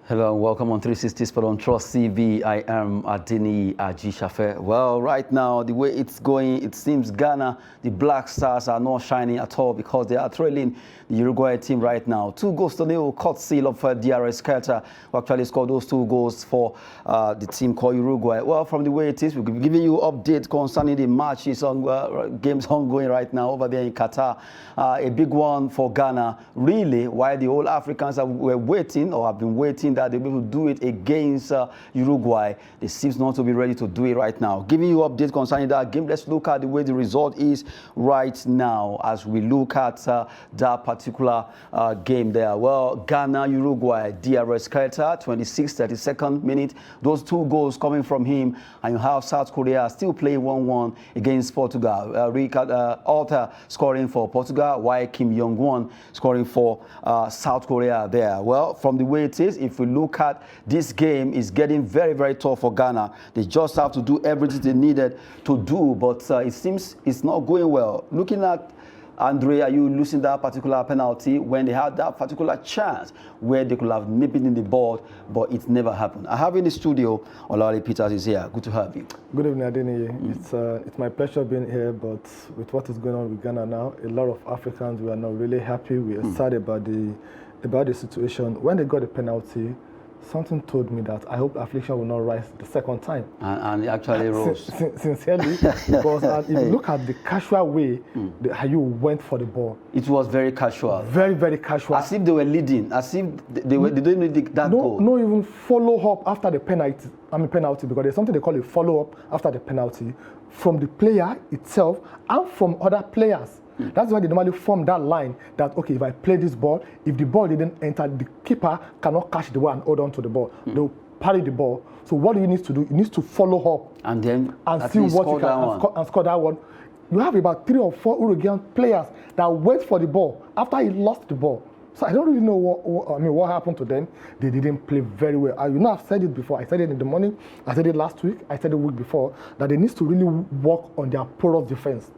Hello and welcome on 360 Sport on Trust TV. I am Adini Ajishafe. Well, right now, the way it's going, it seems Ghana, the Black Stars are not shining at all because they are trailing the Uruguay team right now. 2-0, courtesy of DRS Carter, who actually scored those 2 goals for the team called Uruguay. Well, from the way it is, we'll be giving you updates concerning the matches on games ongoing right now over there in Qatar. A big one for Ghana, really, while the whole Africans were waiting or have been waiting that they'll be able to do it against Uruguay. They seem not to be ready to do it right now. Giving you updates concerning that game, let's look at the way the result is right now as we look at that particular game there. Well, Ghana, Uruguay, DRS Carter, 26th, 32nd minute. Those 2 goals coming from him. And you have South Korea still playing 1-1 against Portugal. Richard Alter scoring for Portugal, while Kim Jong-won scoring for South Korea there. Well, from the way it is, if we look at this game, is getting very, very tough for Ghana. They just have to do everything they needed to do, but it seems it's not going well. Looking at Andre, are you losing that particular penalty when they had that particular chance where they could have nipped it in the ball, but it never happened? I have in the studio, Olari Peters is here. Good to have you. Good evening, Adini. It's my pleasure being here, but with what is going on with Ghana now, a lot of Africans were not really happy. We are sad about the situation. When they got the penalty, something told me that I hope affliction will not rise the second time. And it actually rose. Sincerely, because if you look at the casual way you went for the ball. It was very casual. Very, very casual. As if they were leading, as if they didn't need that goal. No even follow up after the penalty. Penalty, because there's something they call a follow up after the penalty from the player itself and from other players. That's why they normally form that line that, okay, if I play this ball, if the ball didn't enter, the keeper cannot catch the ball and hold on to the ball. They'll parry the ball. So what he needs to do, he needs to follow up and then see what he can and score that one. You have about 3 or 4 Uruguayan players that wait for the ball after he lost the ball. So I don't really know what happened to them. They didn't play very well. I've said it before. I said it in the morning. I said it last week. I said it the week before that they need to really work on their porous defense.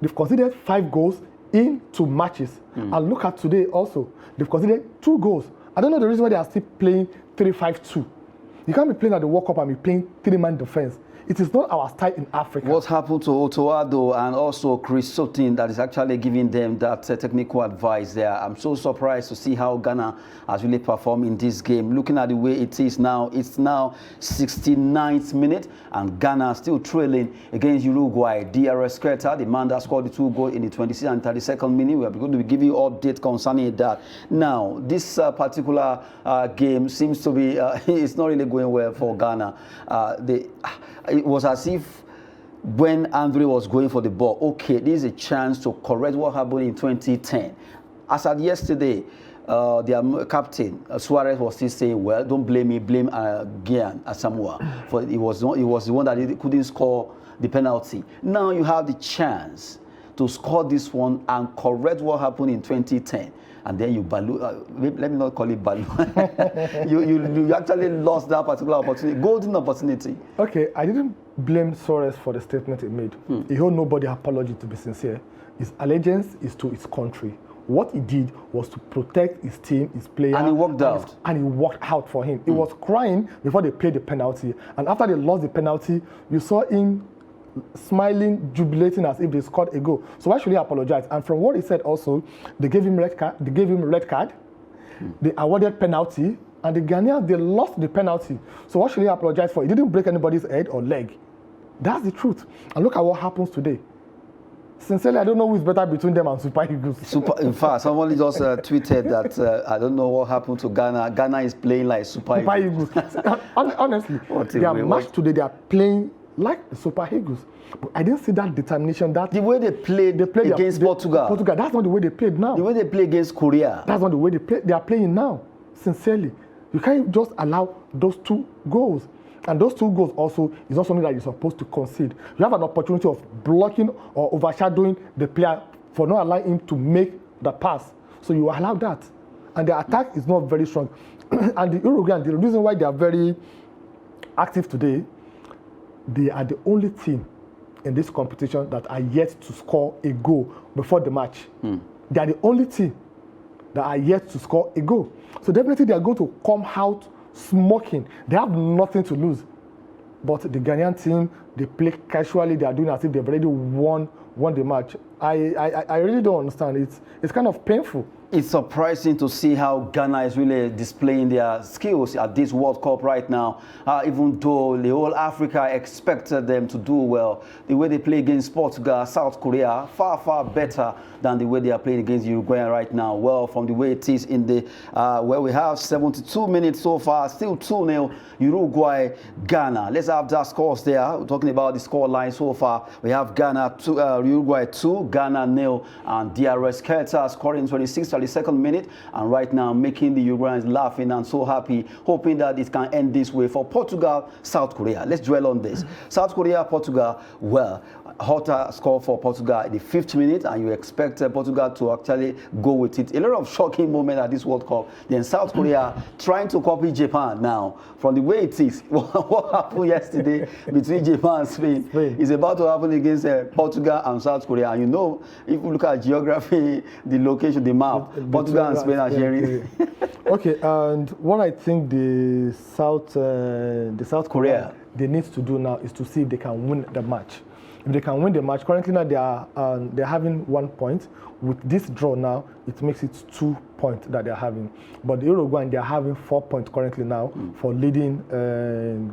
They've considered 5 goals in 2 matches. And look at today also. They've considered 2 goals. I don't know the reason why they are still playing 3-5-2. You can't be playing at the World Cup and be playing 3-man defense. It is not our style in Africa. What happened to Otoado and also Chris Sutton that is actually giving them that technical advice there? I'm so surprised to see how Ghana has really performed in this game. Looking at the way it is now, it's now 69th minute and Ghana still trailing against Uruguay. DRS Carter, the man that scored the 2 goals in the 26th and 32nd minute. We are going to be giving you updates concerning that. Now, this particular game seems to be, it's not really going well for Ghana. It was as if when Andre was going for the ball, okay, this is a chance to correct what happened in 2010. As at yesterday, their captain, Suarez, was still saying, well, don't blame me, blame Gian Asamoah. For it was the one that couldn't score the penalty. Now you have the chance to score this one and correct what happened in 2010. And then you balloon, let me not call it balloon. you actually lost that particular opportunity, golden opportunity. Okay, I didn't blame Suarez for the statement he made. He owed nobody apology, to be sincere. His allegiance is to his country. What he did was to protect his team, his players. And he worked out. And he worked out for him. He was crying before they played the penalty. And after they lost the penalty, you saw him smiling, jubilating as if they scored a goal. So why should he apologize? And from what he said also, they gave him red card. They awarded penalty, and the Ghanaians, they lost the penalty. So what should he apologize for? He didn't break anybody's head or leg. That's the truth. And look at what happens today. Sincerely, I don't know who is better between them and Super Eagles. In fact, someone just tweeted that I don't know what happened to Ghana. Ghana is playing like Super Eagles. Honestly, their match today, they are playing like the Super Eagles. But I didn't see that determination. That the way they played against Portugal. That's not the way they played now. The way they play against Korea. That's not the way they are playing now. Sincerely, you can't just allow those 2 goals. And those 2 goals also is not something that you're supposed to concede. You have an opportunity of blocking or overshadowing the player for not allowing him to make the pass. So you allow that. And the attack is not very strong. And the Uruguayan, the reason why they are very active today, they are the only team in this competition that are yet to score a goal before the match. They are the only team. that are yet to score a goal. So definitely they are going to come out smoking. They have nothing to lose. But the Ghanaian team, they play casually. They are doing as if they've already won the match. I really don't understand. It's kind of painful. It's surprising to see how Ghana is really displaying their skills at this World Cup right now. Even though the whole Africa expected them to do well, the way they play against Portugal, South Korea, far better than the way they are playing against Uruguay right now. Well, from the way it is in the where we have 72 minutes so far, still 2-0 Uruguay, Ghana. Let's have that scores there. We're talking about the score line so far. We have Ghana 2, Uruguay 2, Ghana 0, and DRS Keita scoring 32nd minute, and right now making the Uruguayans laughing and so happy, hoping that it can end this way for Portugal, South Korea. Let's dwell on this. South Korea, Portugal, well, hotter score for Portugal in the 5th minute, and you expect Portugal to actually go with it. A lot of shocking moments at this World Cup. Then South Korea trying to copy Japan now. From the way it is, what happened yesterday between Japan and Spain is about to happen against Portugal and South Korea. And you know, if you look at geography, the location, the map, Portugal and Spain are sharing. Okay, and what I think the South Korea they need to do now is to see if they can win the match. If they can win the match, currently now they're having 1 point. With this draw now, it makes it 2 points that they're having. But the Uruguay, they're having 4 points currently now for leading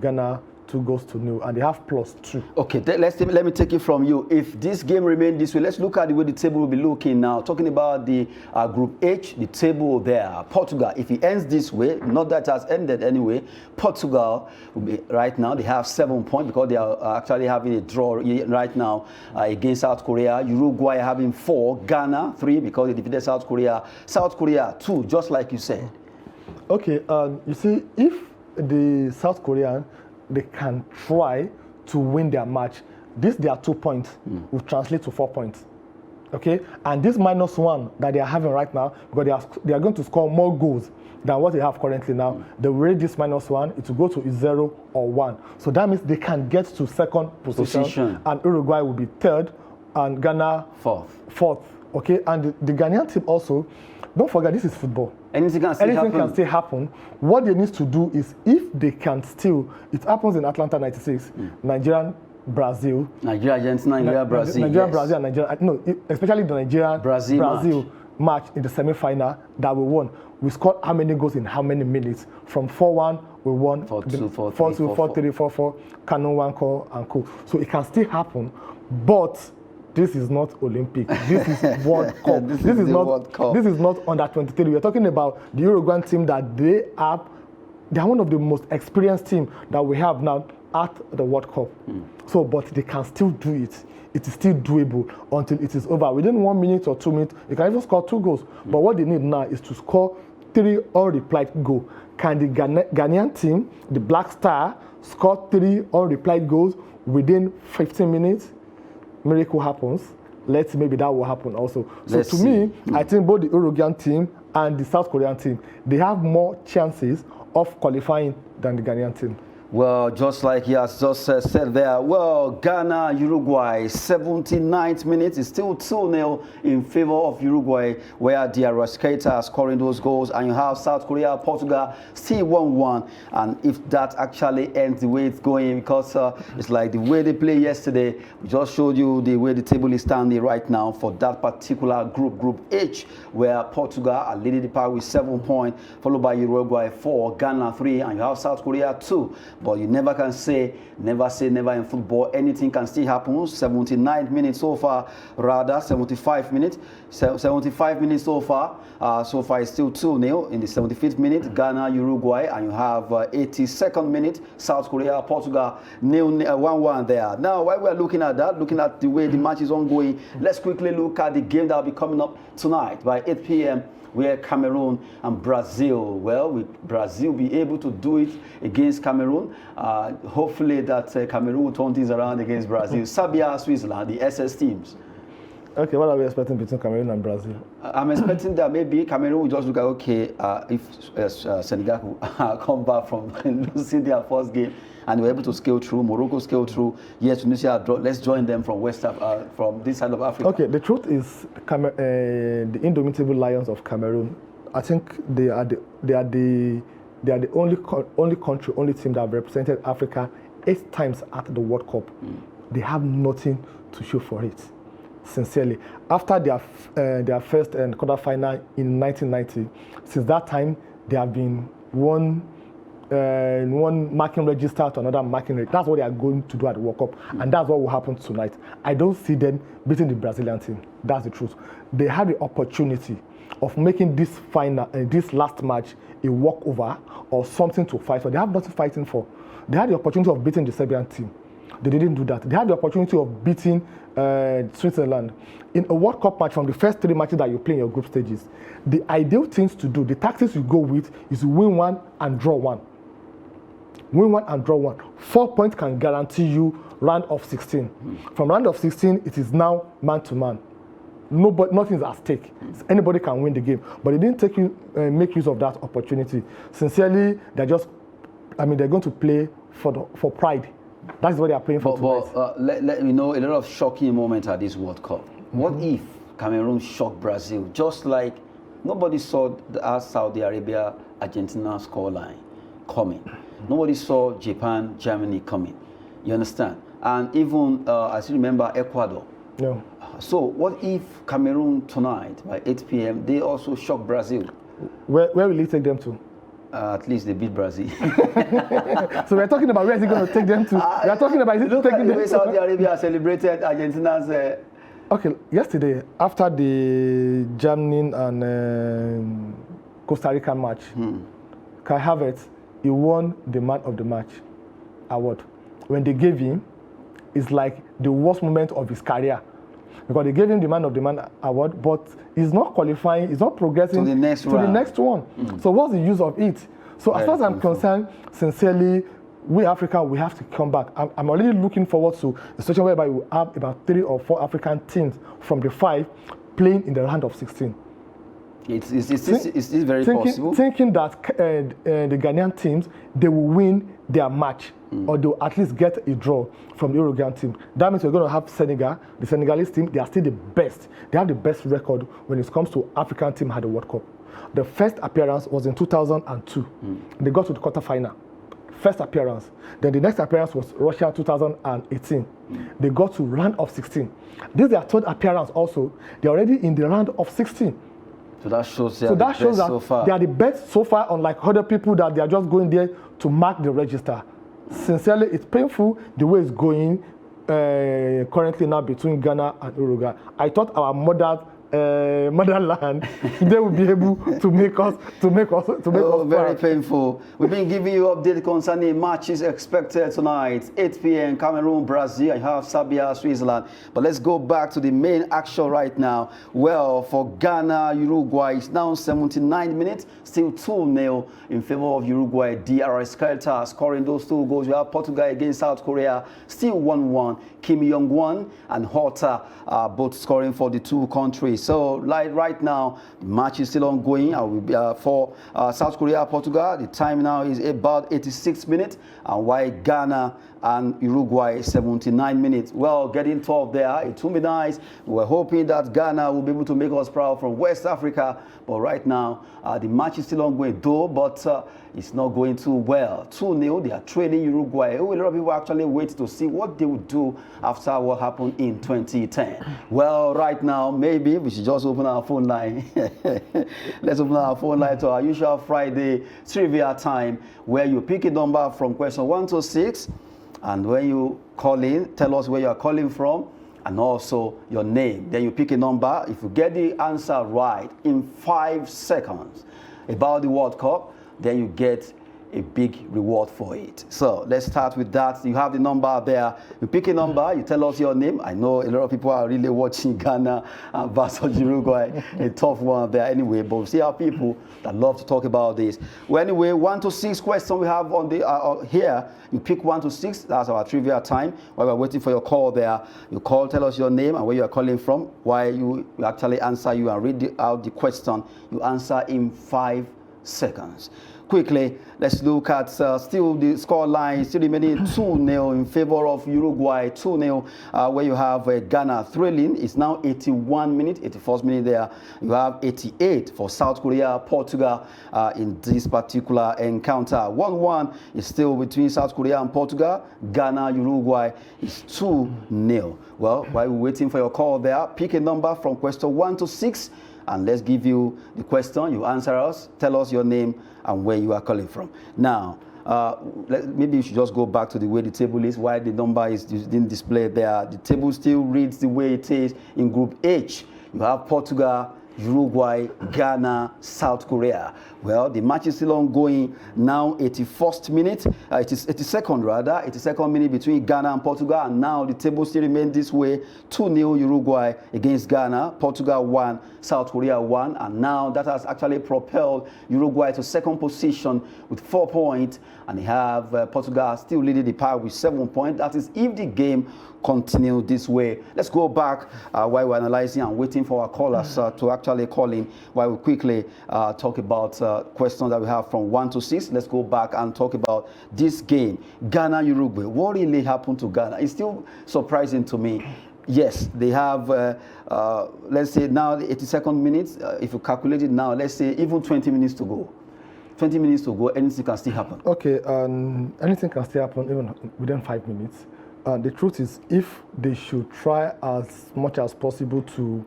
Ghana 2-0, and they have +2. Okay, let me take it from you. If this game remains this way, let's look at the way the table will be looking now. Talking about the Group H, the table there. Portugal, if it ends this way, not that it has ended anyway, Portugal will be right now, they have 7 points because they are actually having a draw right now against South Korea. Uruguay having 4, Ghana 3 because they defeated South Korea. South Korea 2, just like you said. Okay, you see, if the South Korean they can try to win their match, their 2 points will translate to 4 points. Okay, and this -1 that they are having right now, because they are going to score more goals than what they have currently now. They will rate this -1, it will go to 0 or 1. So that means they can get to 2nd position. And Uruguay will be 3rd, and Ghana 4th. Okay, and the Ghanaian team also, don't forget, this is football. Anything can still happen. What they need to do is, if they can still, it happens in Atlanta 96, Nigeria, Brazil. Nigeria, Argentina, Nigeria, Brazil. Nigeria, Brazil, and Nigeria. No, especially the Nigeria, Brazil match in the semi-final that we won. We scored how many goals in how many minutes? From 4-1, we won 4-2, 4-2, 4-3, 4-4, Canon 1 call and co. So it can still happen, but this is not Olympic. This is World Cup. This is not World Cup. This is not under 23. We are talking about the Uruguayan team that they are one of the most experienced team that we have now at the World Cup. So, but they can still do it. It is still doable until it is over. Within 1 minute or 2 minutes, you can even score 2 goals. But what they need now is to score 3 unreplied goals. Can the Ghanaian team, the Black Star, score 3 unreplied goals within 15 minutes? Miracle happens. Let's see, maybe that will happen also. So to me, I think both the Uruguayan team and the South Korean team, they have more chances of qualifying than the Ghanaian team. Well, just like he has just said there, well, Ghana, Uruguay, 79th minute is still 2-0 in favor of Uruguay, where DRS Keita scoring those goals, and you have South Korea, Portugal, still 1-1. And if that actually ends the way it's going, because it's like the way they played yesterday, we just showed you the way the table is standing right now for that particular group, Group H, where Portugal are leading the pack with 7 points, followed by Uruguay 4, Ghana 3, and you have South Korea 2. But you never can say never in football. Anything can still happen. 79 minutes so far, rather 75 minutes. 75 minutes so far. So far it's still 2-0 in the 75th minute. Ghana, Uruguay, and you have 82nd minute. South Korea, Portugal, 1-1 there. Now, while we're looking at that, looking at the way the match is ongoing, let's quickly look at the game that will be coming up tonight by 8 p.m. where Cameroon and Brazil, well, will Brazil be able to do it against Cameroon? Hopefully that Cameroon will turn things around against Brazil. Serbia, Switzerland, the SS teams. Okay, what are we expecting between Cameroon and Brazil? I'm expecting that maybe Cameroon will just look at, okay, if Senegal could come back from losing their first game and we're able to scale through, Morocco scale through, yes, Tunisia, let's join them from from this side of Africa. Okay, the truth is, the indomitable Lions of Cameroon, I think they are the only team that have represented Africa 8 times at the World Cup. They have nothing to show for it. Sincerely, after their first quarterfinal in 1990, since that time they have been one marking register to another marking register. That's what they are going to do at the World Cup, and that's what will happen tonight. I don't see them beating the Brazilian team. That's the truth. They had the opportunity of making this last match a walkover or something to fight for. They have nothing fighting for. They had the opportunity of beating the Serbian team. They didn't do that. They had the opportunity of beating Switzerland. In a World Cup match, from the first 3 matches that you play in your group stages, the ideal things to do, the tactics you go with, is win 1 and draw 1. Win 1 and draw 1. 4 points can guarantee you round of 16. From round of 16, it is now man-to-man. Nothing is at stake. Anybody can win the game. But they didn't make use of that opportunity. Sincerely, they're going to play for pride. That's what they are playing for tonight. But let me know a lot of shocking moments at this World Cup. What if Cameroon shocked Brazil? Just like nobody saw the Saudi Arabia, Argentina scoreline coming. Nobody saw Japan, Germany coming. You understand? And even, I still remember Ecuador. No. So what if Cameroon tonight by 8 p.m. they also shock Brazil? Where will he take them to? At least they beat Brazil. So we're talking about where is he going to take them to? We're talking about look at the way Saudi Arabia celebrated Argentina's. Okay, yesterday after the Germany and Costa Rica match, Kai Havertz, he won the Man of the Match award. When they gave him, it's like the worst moment of his career. Because they gave him the Man of the Man award, but he's not qualifying, he's not progressing to the next one. So what's the use of it? So as far as I'm concerned, sincerely, we Africa, we have to come back. I'm already looking forward to a situation whereby we have about 3 or 4 African teams from the 5 playing in the round of 16. It's very possible. Thinking that the Ghanaian teams, they will win their match, or they'll at least get a draw from the Uruguayan team. That means we're going to have Senegal. The Senegalese team, they are still the best. They have the best record when it comes to African team at the World Cup. The first appearance was in 2002. They got to the quarterfinal. First appearance. Then the next appearance was Russia 2018. They got to round of 16. This is their 3rd appearance also. They're already in the round of 16. So that shows that they are the best so far, unlike other people that they are just going there to mark the register. Sincerely, it's painful the way it's going currently now between Ghana and Uruguay. I thought our motherland, they will be able to make us very painful. We've been giving you update concerning matches expected tonight. 8 p.m. Cameroon, Brazil, and you have Serbia, Switzerland. But let's go back to the main action right now. Well, for Ghana, Uruguay, it's now 79 minutes, still 2-0 in favor of Uruguay. DRS Kelta scoring those 2 goals. We have Portugal against South Korea, still 1-1. Kim Young-won and Horta both scoring for the 2 countries. So like right now, the match is still ongoing. For South Korea, Portugal, the time now is about 86 minutes, and while Ghana and Uruguay 79 minutes. Well, getting 12 there, it will be nice. We're hoping that Ghana will be able to make us proud from West Africa, but right now the match is still ongoing though, but it's not going too well. 2-0, they are trailing Uruguay. A lot of people actually wait to see what they would do after what happened in 2010. Well, right now, maybe we should just open our phone line. Let's open our phone line to our usual Friday trivia time, where you pick a number from question 1 to 6, and when you call in, tell us where you are calling from and also your name. Then you pick a number. If you get the answer right in 5 seconds about the World Cup, then you get a big reward for it. So let's start with that. You have the number there. You pick a number, you tell us your name. I know a lot of people are really watching Ghana versus Uruguay, a tough one there anyway, but we see our people that love to talk about this. Well, anyway, 1 to 6 questions we have on the here. You pick 1 to 6, that's our trivia time. While we're waiting for your call there, you call, tell us your name and where you are calling from. While we actually answer you and read out the question, you answer in 5 seconds. Quickly, let's look at still the score line, still remaining 2-0 in favor of Uruguay, 2-0, where you have Ghana thrilling. It's now 81 minutes, 81st minute there. You have 88 for South Korea, Portugal in this particular encounter. 1-1 is still between South Korea and Portugal. Ghana, Uruguay is 2-0. Well, while we're waiting for your call there, pick a number from question 1 to 6. And let's give you the question. You answer us, tell us your name and where you are calling from. Now, maybe you should just go back to the way the table is, why the number didn't display there. The table still reads the way it is in Group H. You have Portugal, Uruguay, Ghana, South Korea. Well, the match is still ongoing now, 81st minute. It is 82nd rather, 82nd minute between Ghana and Portugal. And now the table still remains this way, 2-0 Uruguay against Ghana. Portugal 1, South Korea 1. And now that has actually propelled Uruguay to second position with 4 points. And they have Portugal still leading the pack with 7 points. That is if the game continue this way. Let's go back while we're analyzing and waiting for our callers to actually call in while we quickly talk about questions that we have from 1 to 6. Let's go back and talk about this game. Ghana, Uruguay. What really happened to Ghana? It's still surprising to me. Yes, they have, let's say now the 82nd minute, if you calculate it now, let's say even 20 minutes to go. 20 minutes to go, anything can still happen. Okay, anything can still happen even within 5 minutes. The truth is, if they should try as much as possible to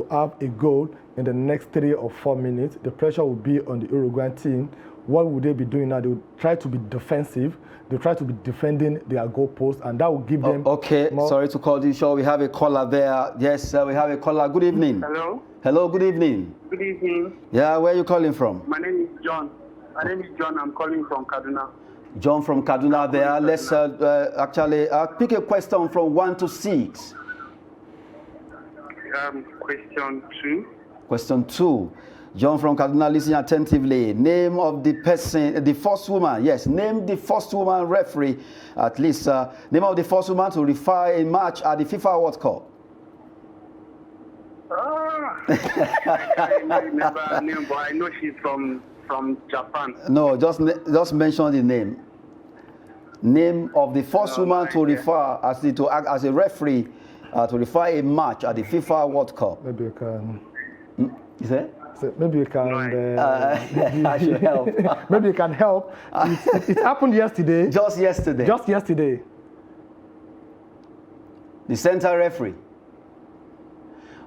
have a goal in the next 3 or 4 minutes, the pressure will be on the Uruguayan team. What would they be doing now? They would try to be defensive. They try to be defending their goal post, and that will give them. Okay, sorry to call this show. We have a caller there. Yes, we have a caller. Good evening. Hello. Hello. Good evening. Good evening. Yeah, where are you calling from? My name is John. I'm calling from Kaduna. John from Kaduna there. Let's actually pick a question from 1 to 6. Question 2. Question 2. John from Kaduna, listen attentively. Name of the person, the first woman. Yes, name the first woman referee, at least. Name of the first woman to referee a match at the FIFA World Cup. I remember her name, but I know she's from Japan. No, just mention the name. Name of the first woman to refer to act as a referee to refer a match at the FIFA World Cup. Maybe you can. You say? So maybe you can. I should help. Maybe you can help. It happened yesterday. Just yesterday. Just yesterday. The center referee.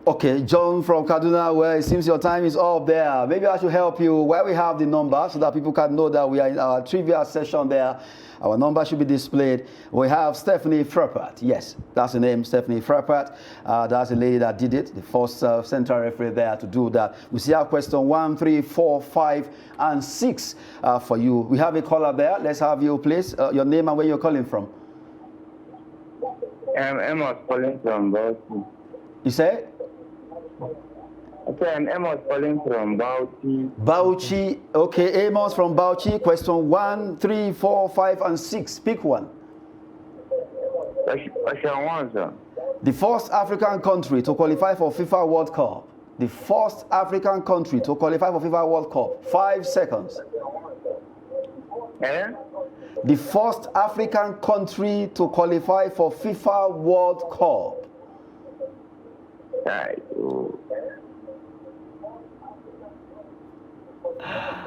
Okay, John from Kaduna, well, it seems your time is up there. Maybe I should help you where we have the number so that people can know that we are in our trivia session there. Our number should be displayed. We have Stephanie Frappart. Yes, that's the name, Stephanie Frappart. That's the lady that did it, the first central referee there to do that. We see our question 1, 3, 4, 5, and 6 for you. We have a caller there. Let's have you, please. Your name and where you're calling from. I'm Amos calling from Bauchi. You say? Okay, I'm Amos calling from Bauchi. Bauchi. Okay, Amos from Bauchi. Question 1, 3, 4, 5, and 6. Pick one. Question 1, sir. The first African country to qualify for FIFA World Cup. The first African country to qualify for FIFA World Cup. 5 seconds. Eh? The first African country to qualify for FIFA World Cup. Right.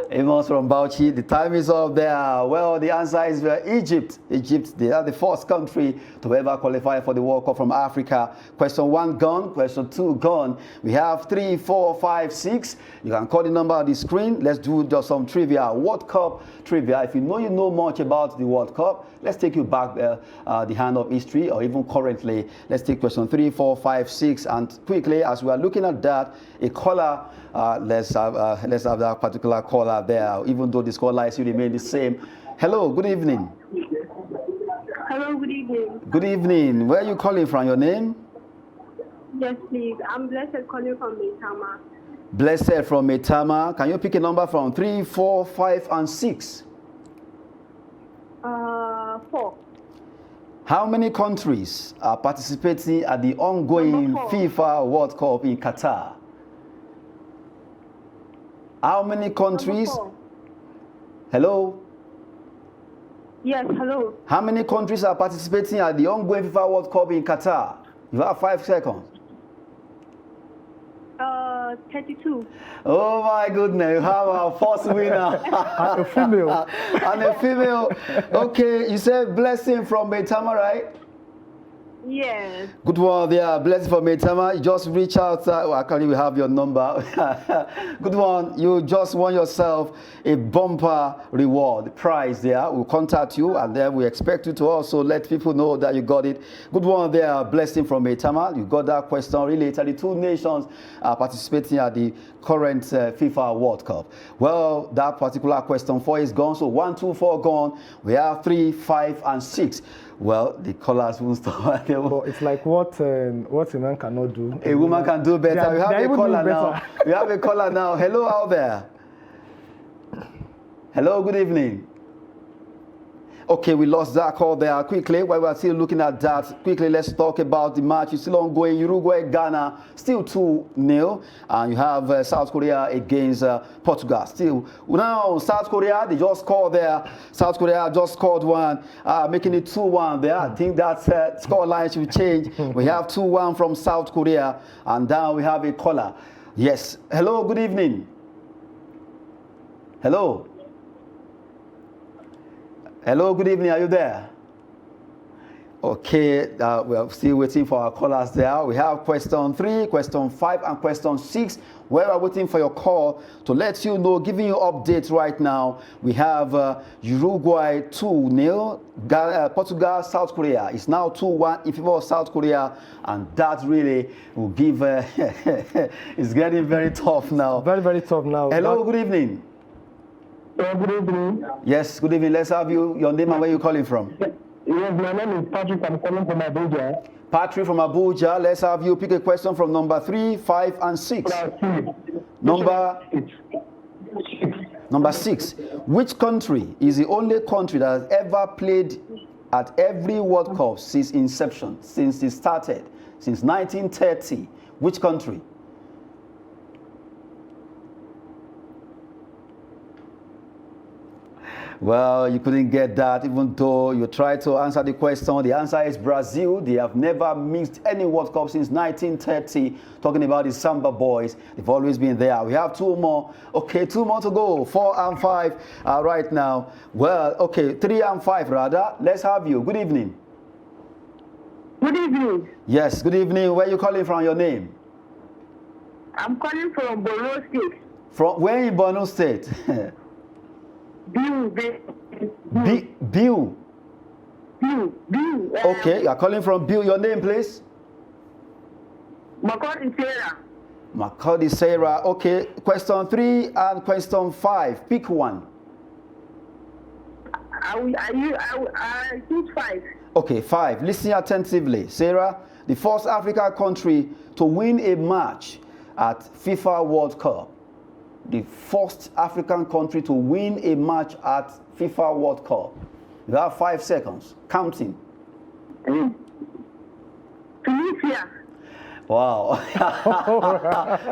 Amos from Bauchi, the time is up there. Well, the answer is Egypt. Egypt, they are the first country to ever qualify for the World Cup from Africa. Question 1 gone, question 2 gone. We have 3, 4, 5, 6. You can call the number on the screen. Let's do just some trivia. World Cup trivia. If you know much about the World Cup, let's take you back the hand of history, or even currently. Let's take question 3, 4, 5, 6, and quickly, as we are looking at that, a caller. Let's have that particular caller there, even though the score lines still remain the same. Hello, good evening. Hello, good evening. Good evening. Where are you calling from? Your name? Yes, please. I'm Blessed calling from Maitama. Blessed from Maitama. Can you pick a number from 3, 4, 5, and 6? 4. How many countries are participating at the ongoing FIFA World Cup in Qatar? How many countries? Hello? Yes, hello. How many countries are participating at the ongoing FIFA World Cup in Qatar? You have 5 seconds. 32. Oh my goodness, you have our first winner. And a female. And a female. Okay, you said Blessing from Maitama, right? Yes. Good one there, Blessing from Maitama. You just reach out. Actually, we have your number. Good one. You just won yourself a bumper reward prize there. We'll contact you and then we expect you to also let people know that you got it. Good one there, Blessing from Maitama. You got that question related. The 2 nations are participating at the current FIFA World Cup. Well, that particular question 4 is gone. So 1, 2, 4 gone. We have 3, 5, and 6. Well, the callers won't stop. It's like what a man cannot do. A woman can do better. We have a caller now. better. We have a caller now. Hello out there. Hello, good evening. Okay, we lost that call there. Quickly, while we're still looking at that, quickly let's talk about the match. It's still ongoing. Uruguay, Ghana, still 2-0. And you have South Korea against Portugal. Still, now South Korea, they just scored there. South Korea just scored one, making it 2-1 there. I think that score line should change. We have 2-1 from South Korea. And now we have a caller. Yes. Hello, good evening. Hello. Hello, good evening. Are you there? Okay, we are still waiting for our callers there. We have question 3, question 5, and question 6. We're waiting for your call to let you know, giving you updates right now. We have Uruguay 2-0, Portugal, South Korea. It's now 2-1 in favor of South Korea, and that really will give. It's getting very tough now. Very, very tough now. Hello, good evening. Good evening. Yes, good evening. Let's have your name and where you're calling from. Yes, my name is Patrick. I'm calling from Abuja. Patrick from Abuja. Let's have you pick a question from number 3, 5, and 6. Number 6. Which country is the only country that has ever played at every World Cup since inception, since it started, since 1930? Which country? Well, you couldn't get that even though you tried to answer the question. The answer is Brazil. They have never missed any World Cup since 1930. Talking about the Samba boys, they've always been there. We have 2 more. Okay, 2 more to go. 4 and 5 right now. Well, okay, 3 and 5 rather. Let's have you. Good evening. Good evening. Yes, good evening. Where are you calling from? Your name? I'm calling from Borno State. From where in Borno State? Bill. Bill. Bill. Okay, you are calling from Bill. Your name, please? Makodi Sarah. Makodi Sarah. Okay, question 3 and question 5. Pick one. I choose 5. Okay, 5. Listen attentively. Sarah, the first African country to win a match at FIFA World Cup. The first African country to win a match at FIFA World Cup. You have 5 seconds. Counting. Tunisia. Wow.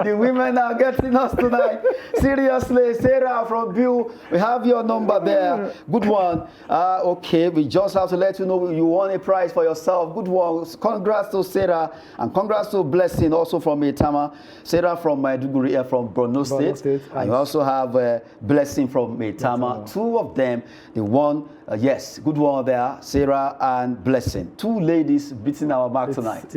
The women are getting us tonight. Seriously, Sarah from Bill, we have your number there. Good one. Okay, we just have to let you know you won a prize for yourself. Good one. Congrats to Sarah and congrats to Blessing also from Maitama. Sarah from Maiduguri, from Borno State. And you also have Blessing from Maitama. 2 of them, they won. Yes, good one there, Sarah and Blessing. 2 ladies beating our mark tonight.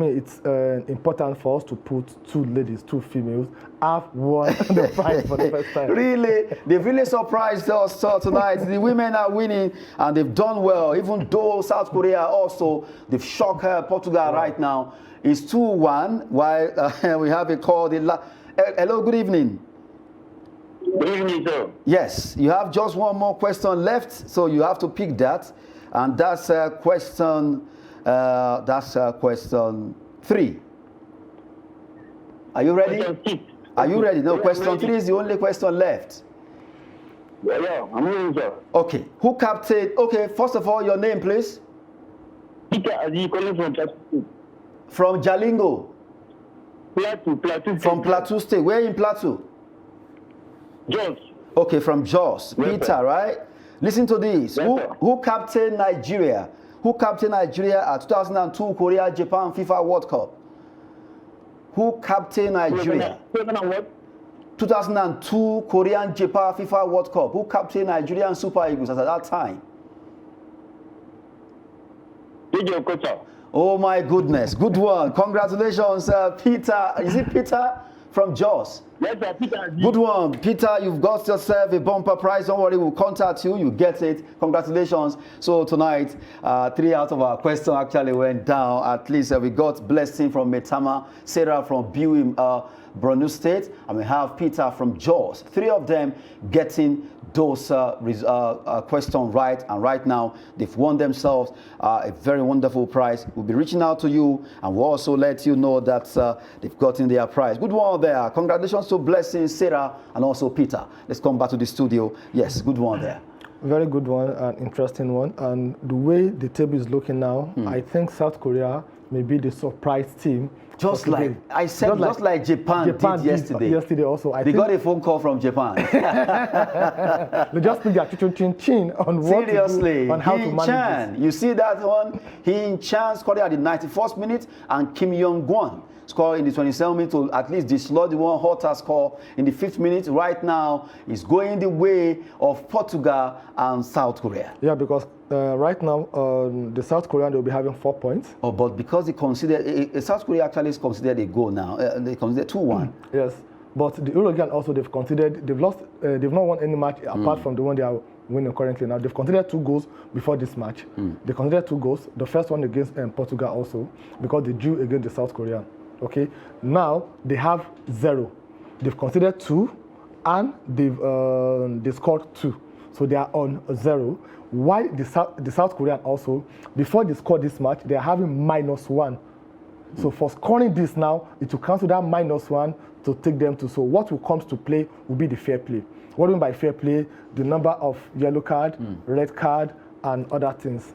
It's important for us to put 2 ladies, 2 females, have won the prize for the first time. Really, they've really surprised us tonight. The women are winning and they've done well. Even though South Korea also, they've shocked Portugal right now. It's 2-1 while we have a call. Hello, good evening. Good evening, sir. Yes, you have just one more question left, so you have to pick that, and that's question 3. Are you ready? Question 6. Are you ready? No, Yeah, question ready. 3 is the only question left. Yeah, I'm ready, sir. Okay, who captain? Okay, first of all, your name, please. Peter Aziz calling from Plateau. From Jalingo, Plateau. from Plateau State. Where in Plateau? Jos. Okay, from Jos. Yes, Peter, sir. right? Listen to this. Yes, sir. Who captained Nigeria? Who captained Nigeria at 2002 Korea Japan FIFA World Cup? Who captained Nigeria? 2002 Korean Japan FIFA World Cup. Who captained Nigerian Super Eagles at that time? DJ Okocha. Oh my goodness. Good one. Congratulations, Peter. Is it Peter from Jos? Yes, sir. Peter Aziz. Good one, Peter. You've got yourself a bumper prize. Don't worry, we'll contact you. You get it. Congratulations. So tonight, 3 out of our questions actually went down. At least we got Blessing from Metama, Sarah from Buim, Borno State, and we have Peter from Jos. 3 of them getting those questions right, and right now they've won themselves a very wonderful prize. We'll be reaching out to you, and we'll also let you know that they've gotten their prize. Good one there. Congratulations to Blessing, Sarah, and also Peter. Let's come back to the studio. Yes, good one there. Very good one, an interesting one. And the way the table is looking now, I think South Korea may be the surprise team. Just like I said, just like Japan did yesterday. Yesterday also. They got a phone call from Japan. They just put their chin on what Seriously, to do, on how to manage Chan, this. you see that one? Chan scored at the 91st minute, and Kim Yong-gwon scored in the 27th minute to at least dislodge the one hotter score in the 5th minute. Right now, it's going the way of Portugal and South Korea. Yeah, because right now, the South Korean, they'll be having 4 points. Oh, but because they consider South Korea actually is considered a goal now. They consider 2-1. Yes, but the Uruguayan also, they've lost, they've not won any match apart from the one they are winning currently now. They've considered 2 goals before this match. They considered 2 goals. The first one against Portugal also, because they drew against the South Korean. Okay, now they have 0. They've considered 2, and they scored 2. So they are on 0. While the South Korean also, before they scored this match, they are having -1. So for scoring this now, it will cancel that -1 to take them to. So what will come to play will be the fair play. What do you mean by fair play? The number of yellow card, red card, and other things.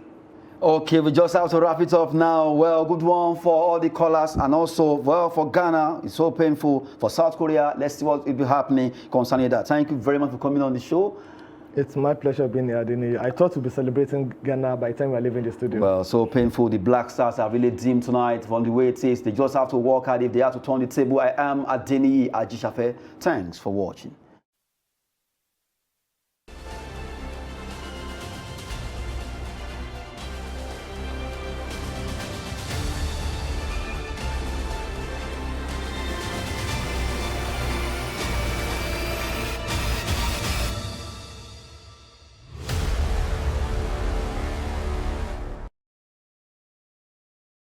Okay, we just have to wrap it up now. Well, good one for all the callers, and also, well, for Ghana, it's so painful. For South Korea, let's see what will be happening concerning that. Thank you very much for coming on the show. It's my pleasure being here, Adini. I thought we'd be celebrating Ghana by the time we're leaving the studio. Well, so painful. The Black Stars are really dim tonight from the way it is. They just have to work hard if they have to turn the table. I am Adeni Ajishafe. Thanks for watching.